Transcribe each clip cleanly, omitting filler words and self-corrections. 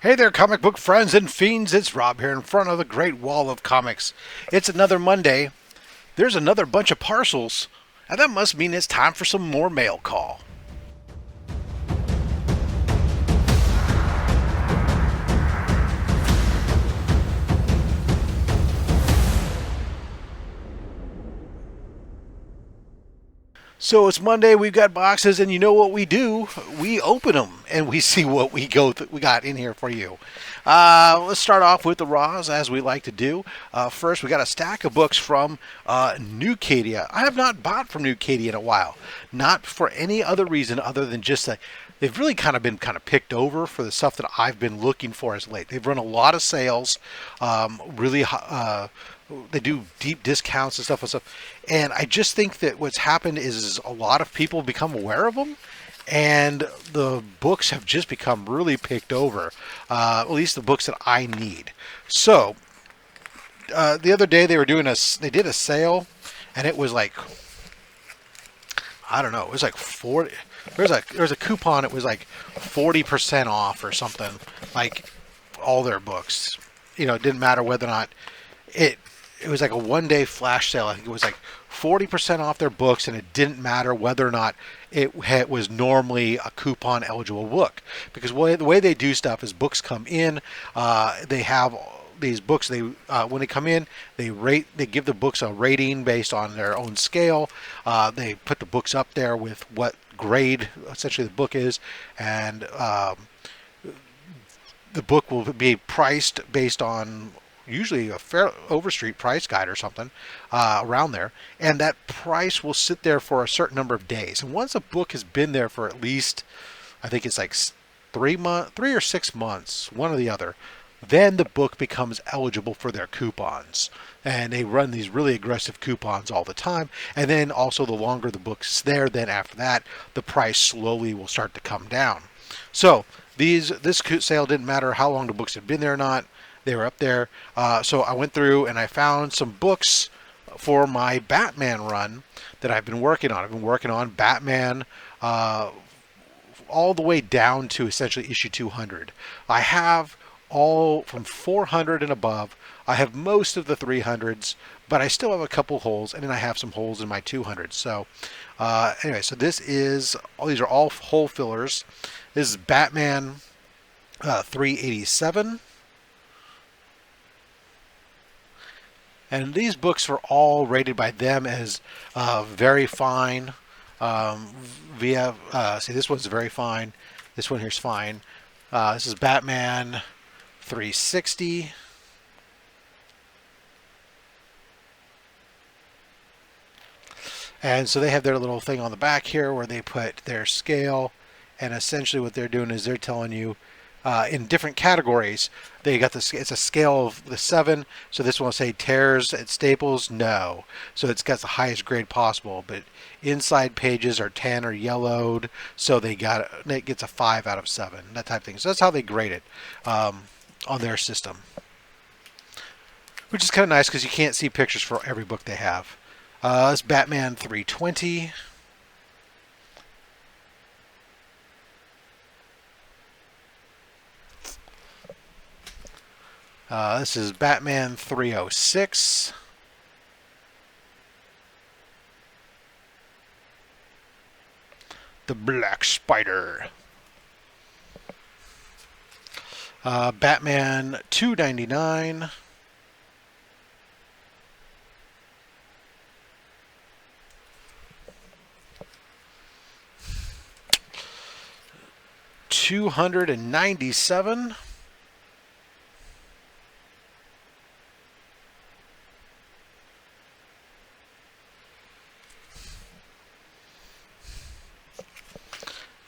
Hey there, comic book friends and fiends. It's Rob here in front of the Great Wall of Comics. It's another Monday. There's another bunch of parcels, and that must mean it's time for some more mail call. So it's Monday. We've got boxes, and you know what we do? We open them and we see what we got in here for you. Let's start off with the raws, as we like to do. First, we got a stack of books from New Cadia. I have not bought from New Cadia in a while, not for any other reason other than just that they've really kind of been picked over for the stuff that I've been looking for as late. They've run a lot of sales, really. They do deep discounts and stuff. And I just think that what's happened is a lot of people become aware of them, and the books have just become really picked over. At least the books that I need. So the other day they did a sale, and it was like, I don't know, it was like 40. There's a coupon. It was like 40% off or something. Like all their books. You know, it didn't matter whether or not it was like a one-day flash sale. I think it was like 40% off their books, and it didn't matter whether or not it was normally a coupon-eligible book. Because the way they do stuff is books come in, they have these books. When they come in, they give the books a rating based on their own scale. They put the books up there with what grade essentially the book is, and the book will be priced based on usually a fair overstreet price guide or something around there, and that price will sit there for a certain number of days. And once a book has been there for at least, I think it's like 3 or 6 months, one or the other, then the book becomes eligible for their coupons. And they run these really aggressive coupons all the time. And then also the longer the book's there, then after that, the price slowly will start to come down. So this sale didn't matter how long the books had been there or not. They were up there. So I went through and I found some books for my Batman run that I've been working on. I've been working on Batman all the way down to essentially issue 200. I have all from 400 and above. I have most of the 300s, but I still have a couple holes, and then I have some holes in my 200s. So anyway, so these are all hole fillers. This is Batman 387. And these books were all rated by them as very fine. See, this one's very fine. This one here's fine. This is Batman 360. And so they have their little thing on the back here where they put their scale. And essentially what they're doing is they're telling you in different categories. They got this. It's a scale of the 7. So this one will say tears at Staples. No. So it's got the highest grade possible. But inside pages are 10 or yellowed. So it gets a 5 out of 7. That type of thing. So that's how they grade it on their system. Which is kind of nice because you can't see pictures for every book they have. It's Batman 320. This is Batman 306. The Black Spider. Batman 299. $297.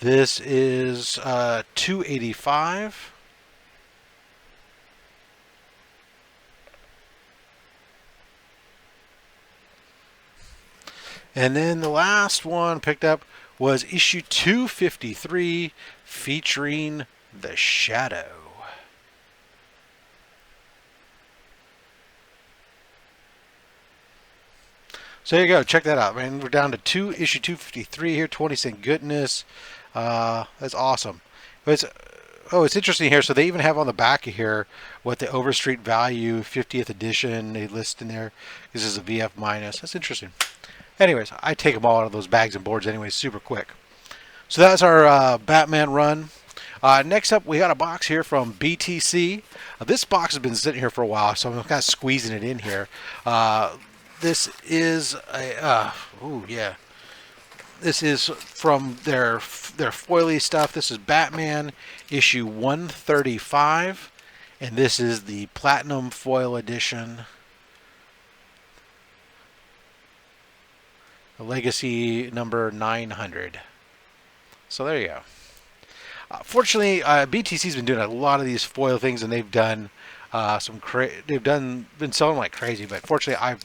This is $285. And then the last one picked up was issue 253 featuring The Shadow. So there you go. Check that out, man. We're down to issue 253 here. 20-cent goodness. That's awesome. It's Oh, it's interesting here. So they even have on the back of here what the Overstreet Value 50th edition they list in there. This is a VF minus. That's interesting. Anyways, I take them all out of those bags and boards anyways, super quick. So that's our Batman run. Next up, we got a box here from BTC. This box has been sitting here for a while, so I'm kind of squeezing it in here. This is a, oh yeah. This is from their foily stuff. This is Batman issue 135, and this is the Platinum Foil Edition. Legacy number 900. So there you go. Fortunately, BTC's been doing a lot of these foil things, and they've done been selling like crazy. But fortunately, I've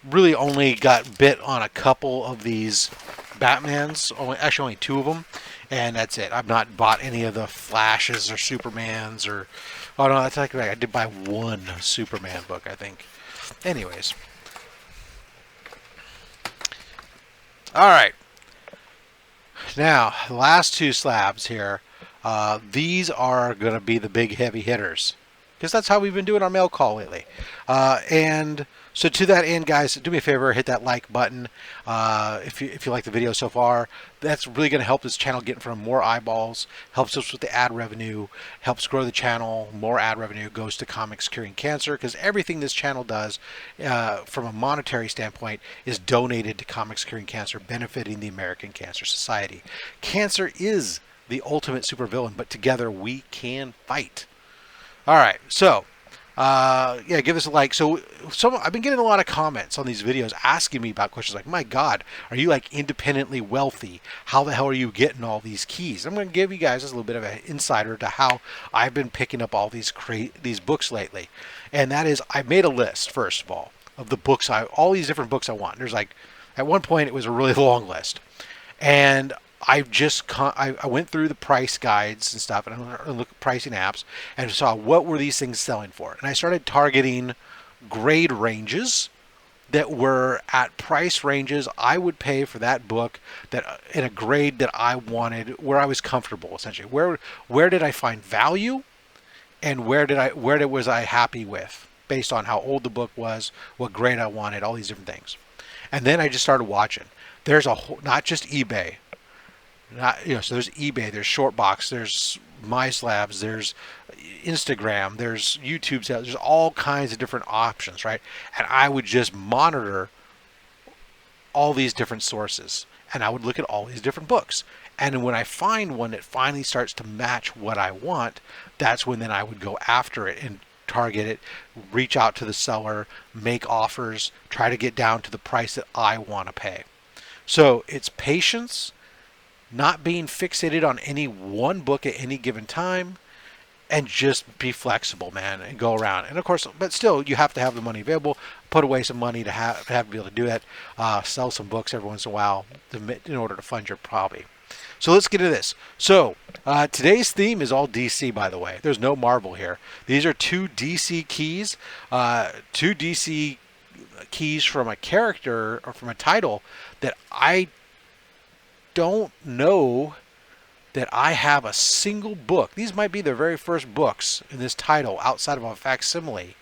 really only got bit on a couple of these Batmans. Only two of them, and that's it. I've not bought any of the Flashes or Supermans or. Oh no, that's like right. I did buy one Superman book, I think. Anyways. All right. Now, the last two slabs here, these are going to be the big heavy hitters, because that's how we've been doing our mail call lately. And so to that end, guys, do me a favor, hit that like button if you like the video so far. That's really going to help this channel get in front of more eyeballs, helps us with the ad revenue, helps grow the channel. More ad revenue goes to Comics Curing Cancer, because everything this channel does from a monetary standpoint is donated to Comics Curing Cancer, benefiting the American Cancer Society. Cancer is the ultimate supervillain, but together we can fight. All right, so yeah, give us a like. So I've been getting a lot of comments on these videos asking me about questions like, my God, are you like independently wealthy? How the hell are you getting all these keys? I'm going to give you guys a little bit of an insider to how I've been picking up all these books lately. And that is, I made a list, first of all, of the books, all these different books I want. There's like, at one point it was a really long list. And I went through the price guides and stuff, and I looked at pricing apps and saw what were these things selling for. And I started targeting grade ranges that were at price ranges I would pay for that book, that in a grade that I wanted, where I was comfortable, essentially. Where did I find value, and where was I happy with, based on how old the book was, what grade I wanted, all these different things. And then I just started watching. There's not just eBay. So there's eBay, there's Shortbox, there's MySlabs, there's Instagram, there's YouTube sales, there's all kinds of different options, right? And I would just monitor all these different sources, and I would look at all these different books. And when I find one that finally starts to match what I want, that's when then I would go after it and target it, reach out to the seller, make offers, try to get down to the price that I want to pay. So it's patience, not being fixated on any one book at any given time, and just be flexible, man, and go around. And of course, but still, you have to have the money available. Put away some money to have to be able to do that. Sell some books every once in a while in order to fund your hobby. So let's get to this. So today's theme is all DC, by the way. There's no Marvel here. These are two DC keys, two DC keys from a character or from a title that I don't know that I have a single book. These might be the very first books in this title outside of a facsimile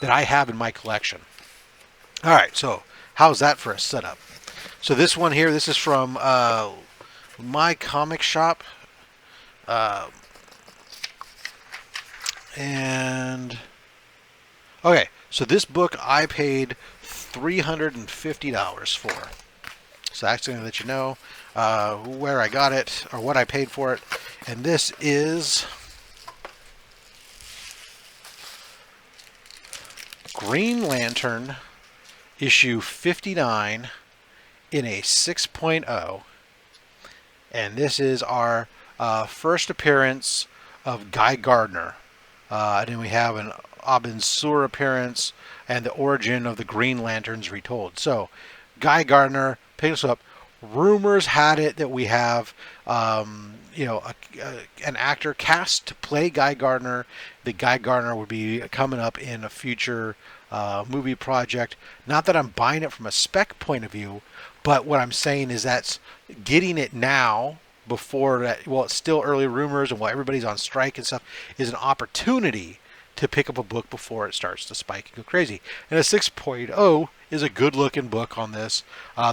that I have in my collection. All right, so how's that for a setup? So this one here, this is from my comic shop. And okay, so this book I paid $350 for. So that's going to let you know where I got it or what I paid for it. And this is Green Lantern issue 59 in a 6.0. And this is our first appearance of Guy Gardner. And then we have an Abin Sur appearance and the origin of the Green Lanterns retold. So Guy Gardner picked us up. Rumors had it that we have, an actor cast to play Guy Gardner. The Guy Gardner would be coming up in a future movie project. Not that I'm buying it from a spec point of view, but what I'm saying is that's getting it now before that, well, it's still early rumors and while everybody's on strike and stuff, is an opportunity to pick up a book before it starts to spike and go crazy. And a 6.0 is a good looking book on this.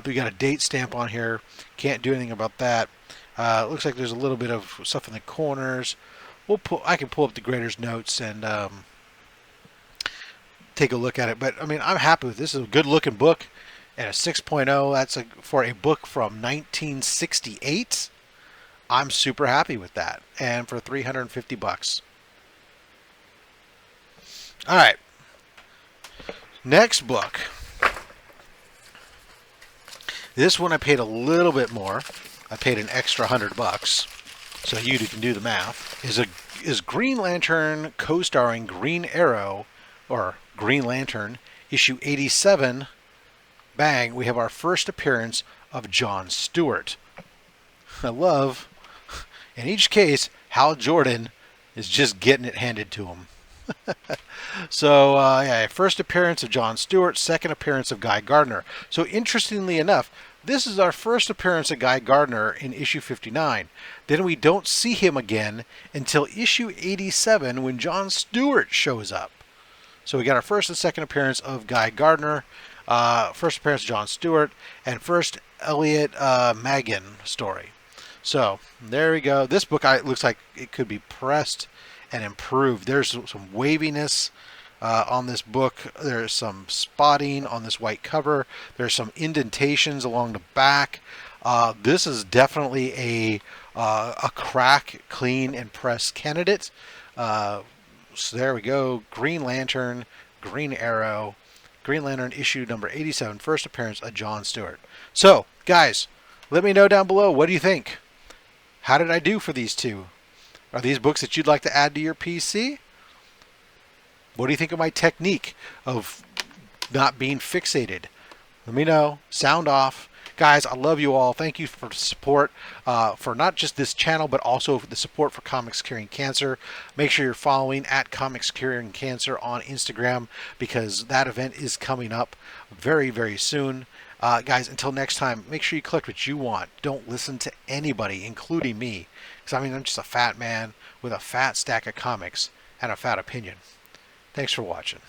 We got a date stamp on here. Can't do anything about that. It looks like there's a little bit of stuff in the corners. I can pull up the grader's notes and take a look at it. But I mean, I'm happy with this. This is a good looking book. And a 6.0, that's for a book from 1968. I'm super happy with that. And for 350 bucks. All right. Next book. This one I paid a little bit more. I paid an extra $100, so you can do the math. Is Green Lantern co-starring Green Arrow, or Green Lantern, issue 87. Bang! We have our first appearance of John Stewart. I love, in each case, Hal Jordan is just getting it handed to him. So, yeah, first appearance of John Stewart, second appearance of Guy Gardner. So, interestingly enough, this is our first appearance of Guy Gardner in issue 59. Then we don't see him again until issue 87 when John Stewart shows up. So, we got our first and second appearance of Guy Gardner, first appearance of John Stewart, and first Elliot Maggin story. So, there we go. This book looks like it could be pressed and improved. There's some waviness on this book. There's some spotting on this white cover. There's some indentations along the back. This is definitely a crack, clean, and pressed candidate. So there we go. Green Lantern, Green Arrow, Green Lantern issue number 87, first appearance of John Stewart. So, guys, let me know down below. What do you think? How did I do for these two? Are these books that you'd like to add to your PC? What do you think of my technique of not being fixated? Let me know. Sound off. Guys, I love you all. Thank you for the support for not just this channel, but also for the support for Comics Curing Cancer. Make sure you're following at Comics Curing Cancer on Instagram because that event is coming up very, very soon. Guys, until next time, make sure you collect what you want. Don't listen to anybody, including me. Because, I mean, I'm just a fat man with a fat stack of comics and a fat opinion. Thanks for watching.